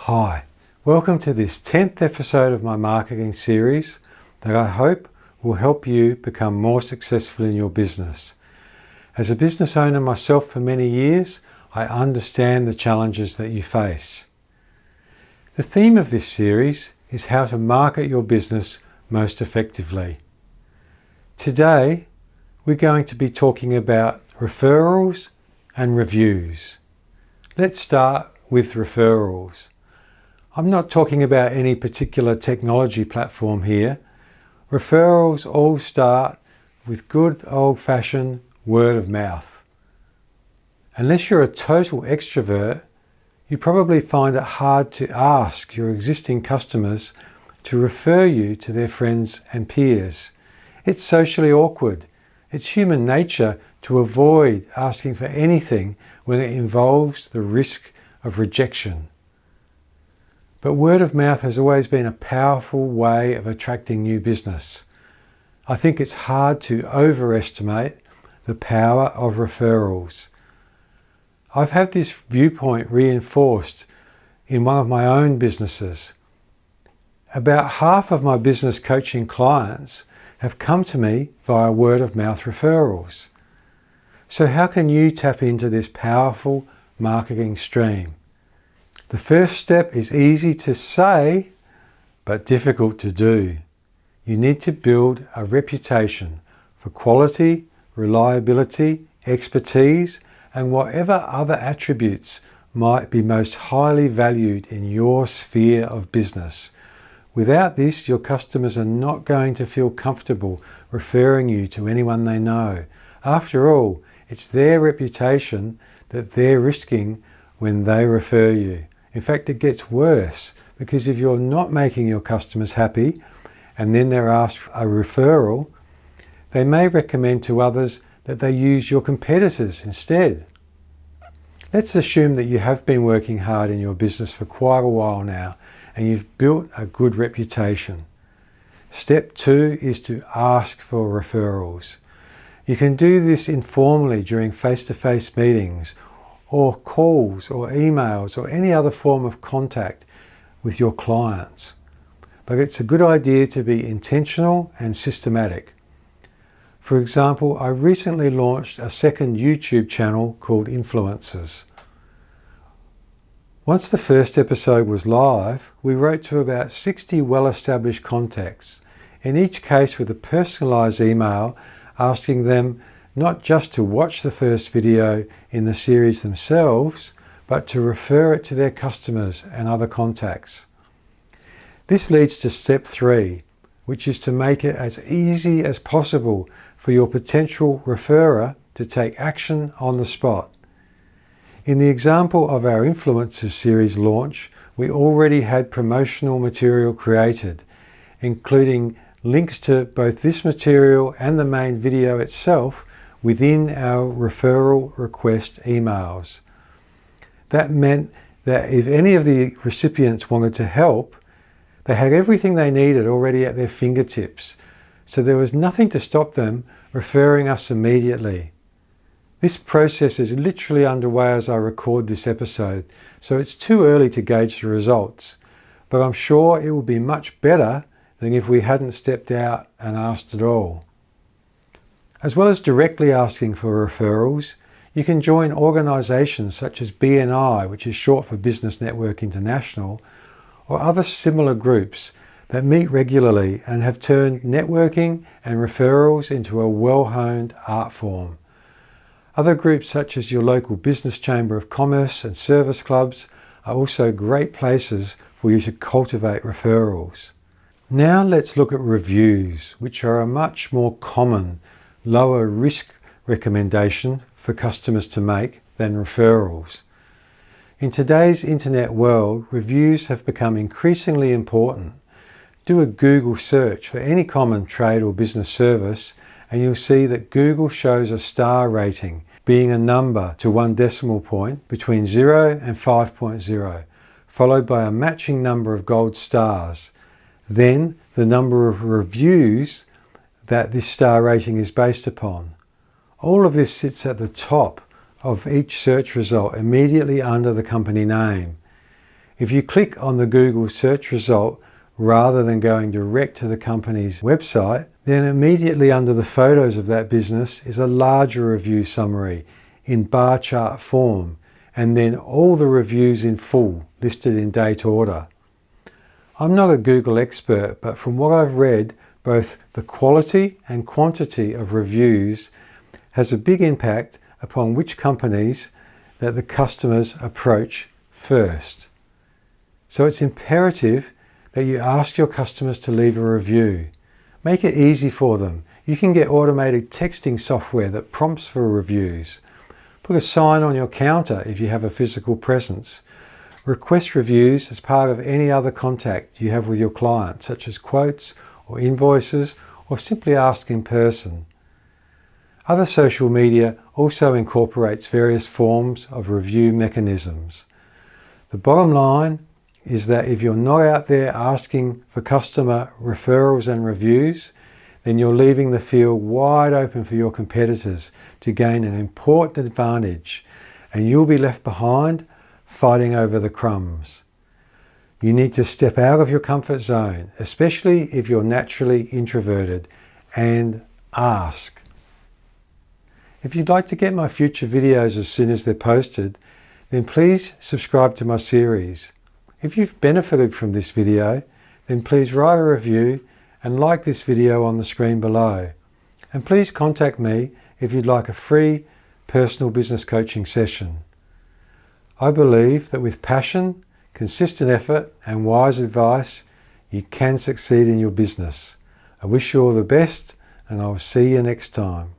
Hi, welcome to this 10th episode of my marketing series that I hope will help you become more successful in your business. As a business owner myself for many years, I understand the challenges that you face. The theme of this series is how to market your business most effectively. Today, we're going to be talking about referrals and reviews. Let's start with referrals. I'm not talking about any particular technology platform here. Referrals all start with good old-fashioned word of mouth. Unless you're a total extrovert, you probably find it hard to ask your existing customers to refer you to their friends and peers. It's socially awkward. It's human nature to avoid asking for anything when it involves the risk of rejection. But word of mouth has always been a powerful way of attracting new business. I think it's hard to overestimate the power of referrals. I've had this viewpoint reinforced in one of my own businesses. About half of my business coaching clients have come to me via word of mouth referrals. So how can you tap into this powerful marketing stream? The first step is easy to say, but difficult to do. You need to build a reputation for quality, reliability, expertise, and whatever other attributes might be most highly valued in your sphere of business. Without this, your customers are not going to feel comfortable referring you to anyone they know. After all, it's their reputation that they're risking when they refer you. In fact, it gets worse because if you're not making your customers happy and then they're asked for a referral, they may recommend to others that they use your competitors instead. Let's assume that you have been working hard in your business for quite a while now and you've built a good reputation. Step 2 is to ask for referrals. You can do this informally during face-to-face meetings or calls or emails or any other form of contact with your clients. But it's a good idea to be intentional and systematic. For example, I recently launched a second YouTube channel called Influencers. Once the first episode was live, we wrote to about 60 well-established contacts, in each case with a personalised email asking them not just to watch the first video in the series themselves, but to refer it to their customers and other contacts. This leads to step 3, which is to make it as easy as possible for your potential referrer to take action on the spot. In the example of our Influencers series launch, we already had promotional material created, including links to both this material and the main video itself within our referral request emails. That meant that if any of the recipients wanted to help, they had everything they needed already at their fingertips, so there was nothing to stop them referring us immediately. This process is literally underway as I record this episode, so it's too early to gauge the results, but I'm sure it will be much better than if we hadn't stepped out and asked at all. As well as directly asking for referrals, you can join organisations such as BNI, which is short for Business Network International, or other similar groups that meet regularly and have turned networking and referrals into a well-honed art form. Other groups such as your local business chamber of commerce and service clubs are also great places for you to cultivate referrals. Now let's look at reviews, which are a much more common, lower risk recommendation for customers to make than referrals. In today's internet world, reviews have become increasingly important. Do a Google search for any common trade or business service and you'll see that Google shows a star rating being a number to one decimal point between 0 and 5.0, followed by a matching number of gold stars. Then the number of reviews that this star rating is based upon. All of this sits at the top of each search result immediately under the company name. If you click on the Google search result rather than going direct to the company's website, then immediately under the photos of that business is a larger review summary in bar chart form, and then all the reviews in full, listed in date order. I'm not a Google expert, but from what I've read, both the quality and quantity of reviews has a big impact upon which companies that the customers approach first. So it's imperative that you ask your customers to leave a review. Make it easy for them. You can get automated texting software that prompts for reviews. Put a sign on your counter if you have a physical presence. Request reviews as part of any other contact you have with your client, such as quotes or invoices, or simply ask in person. Other social media also incorporates various forms of review mechanisms. The bottom line is that if you're not out there asking for customer referrals and reviews, then you're leaving the field wide open for your competitors to gain an important advantage, and you'll be left behind fighting over the crumbs. You need to step out of your comfort zone, especially if you're naturally introverted, and ask. If you'd like to get my future videos as soon as they're posted, then please subscribe to my series. If you've benefited from this video, then please write a review and like this video on the screen below. And please contact me if you'd like a free personal business coaching session. I believe that with passion, consistent effort and wise advice, you can succeed in your business. I wish you all the best, and I'll see you next time.